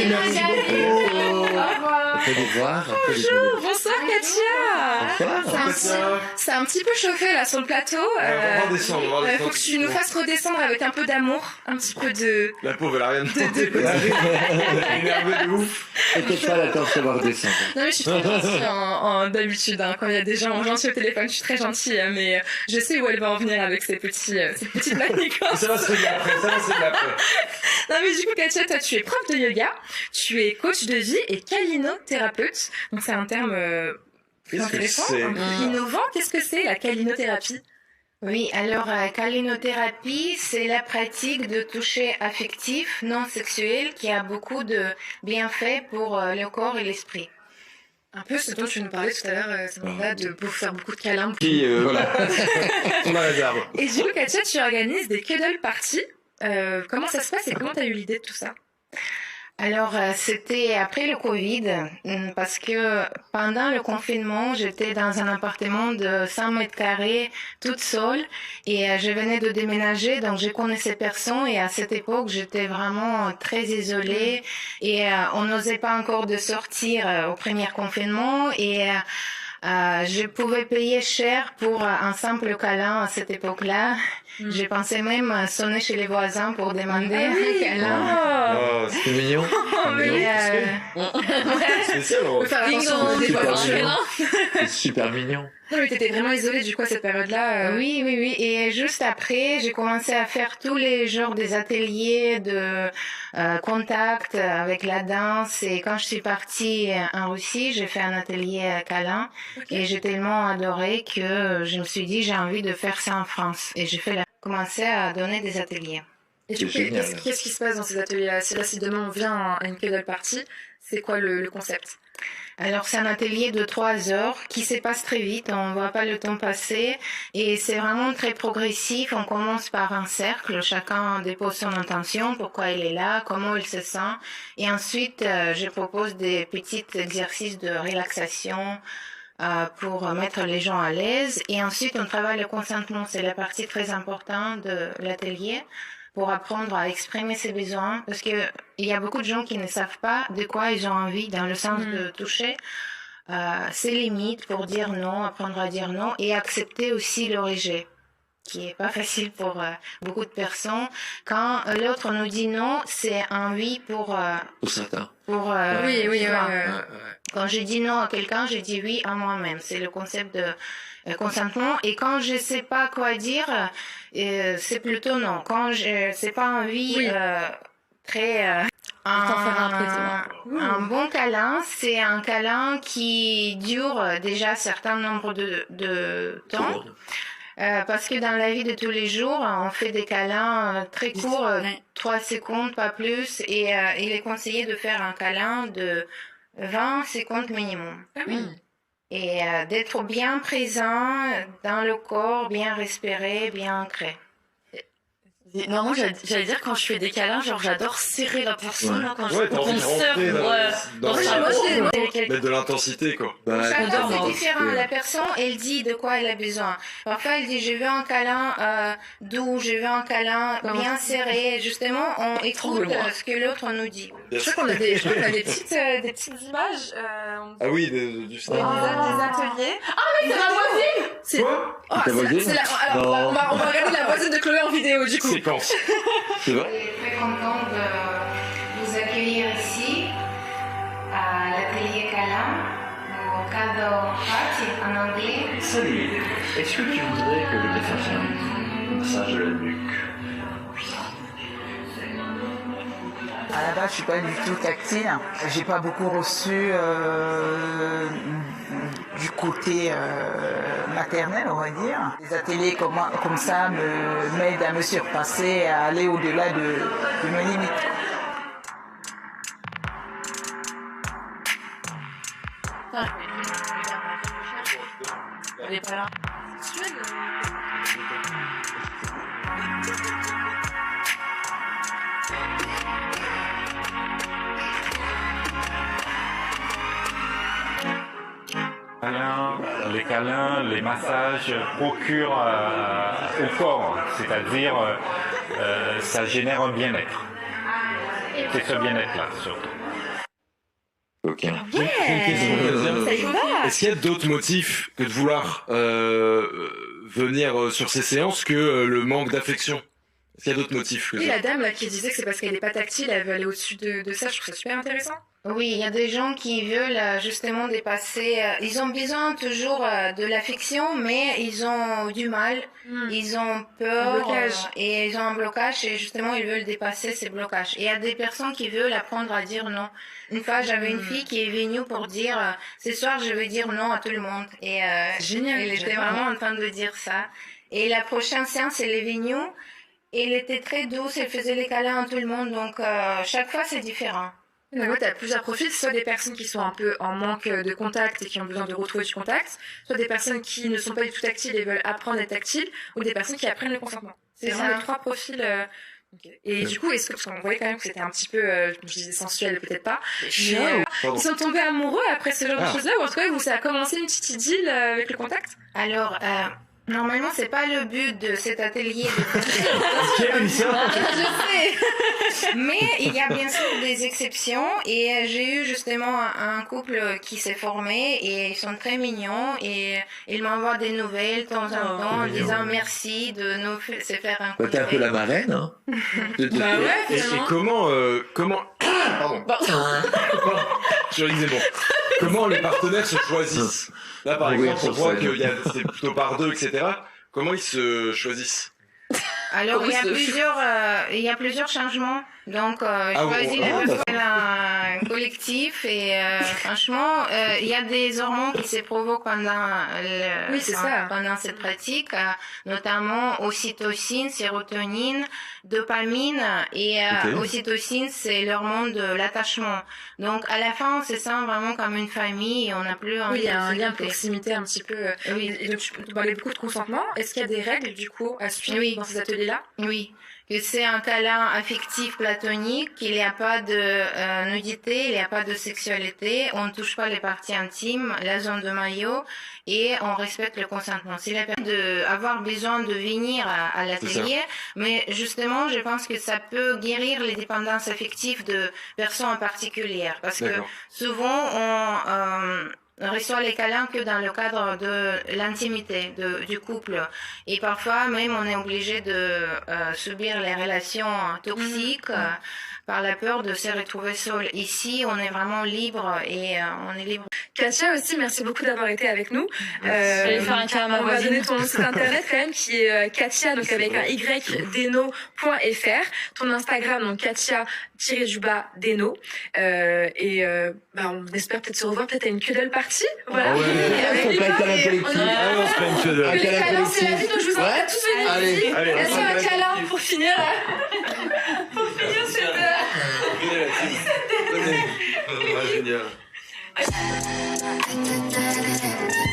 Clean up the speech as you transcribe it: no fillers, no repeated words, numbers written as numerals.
merci beaucoup. Au revoir. Bonjour, bonsoir Katia. Bonsoir. C'est un petit peu chauffé là sur le plateau. On va redescendre. Faut que tu nous fasses redescendre avec un peu d'amour, un petit peu de... La pauvre, elle a rien demandé. Elle est énervée de ouf. T'inquiète pas, la torche va redescendre. Non mais je suis très gentille d'habitude, hein. Quand il y a des gens gentils au téléphone, je suis très gentille, hein, mais je sais où elle va en venir avec ces petites manigances. Ça va se régler après, Non mais du coup Katia, toi tu es prof de yoga, tu es coach de vie et calinothérapeute, donc c'est un terme intéressant, un peu innovant. Qu'est-ce que c'est la calinothérapie? Oui, alors calinothérapie, c'est la pratique de toucher affectif non sexuel qui a beaucoup de bienfaits pour le corps et l'esprit. Un peu ce dont tu nous parlais tout à l'heure, Samantha, de faire beaucoup de câlins. Puis voilà, on a réserve. Et du coup Katia, tu organises des cuddle parties. Comment ça se passe et comment tu as eu l'idée de tout ça? Alors, c'était après le Covid, parce que pendant le confinement, j'étais dans un appartement de 100 mètres carrés, toute seule, et je venais de déménager, donc je connaissais personne, et à cette époque, j'étais vraiment très isolée, et on n'osait pas encore de sortir au premier confinement, et je pouvais payer cher pour un simple câlin à cette époque-là. J'ai pensé même sonner chez les voisins pour demander un câlin. Oh, C'est mignon. c'est ça, On peut faire attention des fois. C'est super mignon. Non mais t'étais vraiment isolée du coup à cette période-là. Oui. Et juste après, j'ai commencé à faire tous les genres des ateliers de contact avec la danse. Et quand je suis partie en Russie, j'ai fait un atelier câlin. Okay. Et j'ai tellement adoré que je me suis dit, j'ai envie de faire ça en France. Et j'ai commencé à donner des ateliers. Et du coup, qu'est-ce qui se passe dans ces ateliers-là? Si demain on vient à une cuddle party, c'est quoi le concept? Alors c'est un atelier de 3 heures qui se passe très vite, on voit pas le temps passer et c'est vraiment très progressif. On commence par un cercle, chacun dépose son intention, pourquoi il est là, comment il se sent, et ensuite je propose des petits exercices de relaxation pour mettre les gens à l'aise, et ensuite on travaille le consentement, c'est la partie très importante de l'atelier, pour apprendre à exprimer ses besoins, parce que il y a beaucoup de gens qui ne savent pas de quoi ils ont envie dans le sens de toucher ses limites, pour dire non, apprendre à dire non et accepter aussi le rejet, qui est pas facile pour beaucoup de personnes. Quand l'autre nous dit non, c'est un oui pour certains. Oui. Quand je dis non à quelqu'un, je dis oui à moi-même. C'est le concept de consentement. Et quand je sais pas quoi dire, c'est plutôt non. Quand c'est pas un oui, très un bon câlin, c'est un câlin qui dure déjà un certain nombre de temps. Parce que dans la vie de tous les jours, on fait des câlins très courts, 3 secondes, pas plus, et il est conseillé de faire un câlin de 20 secondes minimum. Ah oui. Et d'être bien présent dans le corps, bien respirer, bien ancré. Non, moi j'allais dire quand je fais des câlins, genre j'adore serrer la personne là, quand t'as envie de rentrer dans mettre de l'intensité quoi. Chacun c'est différent. La personne elle dit de quoi elle a besoin. Parfois elle dit je veux un câlin doux, je veux un câlin bien serré. Justement on écoute ce que l'autre nous dit. Je crois qu'on a des petites images. Ah oui, des ateliers. Ah mais c'est ma voisine. C'est quoi? Ta voisine? Alors on va regarder la voisine de Chloé en vidéo du coup. C'est vrai? Je suis très contente de vous accueillir ici à l'atelier câlin, au Cuddle Party en anglais. Salut, est-ce que tu voudrais que je te fasse un massage de la nuque? À la base, je suis pas du tout tactile. J'ai pas beaucoup reçu du côté maternel, on va dire. Des ateliers comme ça m'aident à me surpasser, à aller au-delà de mes limites. Elle est pas là. Les câlins, les massages procurent au corps, c'est-à-dire ça génère un bien-être. c'est ce bien-être-là, surtout. Ok. Ouais, question. ça y va. Est-ce qu'il y a d'autres motifs que de vouloir venir sur ces séances que le manque d'affection? Est-ce qu'il y a d'autres motifs que Oui, ça? la dame là qui disait que c'est parce qu'elle est pas tactile, elle veut aller au-dessus de ça, je trouve ça super intéressant. Oui, il y a des gens qui veulent justement dépasser. Ils ont besoin toujours de l'affection, mais ils ont du mal, ils ont peur Un blocage. et ils ont un blocage et justement ils veulent dépasser ces blocages. Et il y a des personnes qui veulent apprendre à dire non. Une fois, j'avais une fille qui est venue pour dire ce soir je vais dire non à tout le monde et Génial. elle était j'adore. vraiment en train de dire ça. Et la prochaine séance, elle est venue. Et elle était très douce, elle faisait les câlins à tout le monde, donc chaque fois c'est différent. Donc, tu as plusieurs profils, soit des personnes qui sont un peu en manque de contact et qui ont besoin de retrouver du contact, soit des personnes qui ne sont pas du tout tactiles et veulent apprendre à être tactiles, ou des personnes qui apprennent le consentement. C'est C'est vraiment ça. les trois profils. Ok. Et du coup, est-ce que, parce qu'on voyait quand même que c'était un petit peu, je disais sensuel, peut-être pas, mais Pardon. ils sont tombés amoureux après ce genre de Ah. choses-là, ou en tout cas, ça a commencé une petite idylle avec le contact? Alors, normalement, c'est pas le but de cet atelier de Qui a dit ça? je sais. Mais il y a bien sûr des exceptions et j'ai eu justement un couple qui s'est formé et ils sont très mignons et ils m'envoient des nouvelles de temps en temps en disant merci de nous se faire un Bah, t'es un peu la marraine, hein. Bah ouais, Et finalement. comment pardon, je disais bon, comment les partenaires se choisissent? Là par Oui, exemple, on pour voit ça, qu'il y a c'est plutôt par deux, etc. Comment ils se choisissent? Alors, Oui, il y a plusieurs changements. Donc, je bon, choisis un collectif et franchement, il y a des hormones qui se provoquent Oui, c'est ça. pendant cette pratique, notamment ocytocine, sérotonine, dopamine et Ok. ocytocine, c'est l'hormone de l'attachement. Donc, à la fin, on se sent vraiment comme une famille et on n'a plus Oui, il y a un envie de lien de se quitter. proximité un petit peu. Oui. Et donc, tu parlais beaucoup de consentement. Est-ce qu'il y a des règles, du coup, à suivre Oui. dans ces ateliers-là? Oui, que c'est un câlin affectif platonique, qu'il n'y a pas de nudité, il n'y a pas de sexualité, on ne touche pas les parties intimes, la zone de maillot, et on respecte le consentement. C'est la personne d'avoir besoin de venir à l'atelier, mais justement, je pense que ça peut guérir les dépendances affectives de personnes en particulier, parce que D'accord. souvent, on reçoit les câlins que dans le cadre de l'intimité du couple. Et parfois, même, on est obligé de subir les relations toxiques par la peur de se retrouver seul. Ici, on est vraiment libre et on est libre. Katia aussi, merci beaucoup d'avoir été avec nous. Allez faire un câlin à ma on va voisine. donner ton site internet quand même qui est Katia, donc avec un y.deno.fr. Ton Instagram, donc Katia-Deno. On espère peut-être se revoir peut-être à une cuddle party. Voilà. Ah ouais. Avec Ça peut les être potes, un et collectif. on y va. Ah non, c'est pas une chedeur. Les câlin câlins, c'est la vie, collectif. donc je vous invite Ouais. à tous venir Allez. ici. Allez, Est-ce qu'il y a un câlin pour finir cette... Ah, génial. Da da da da da.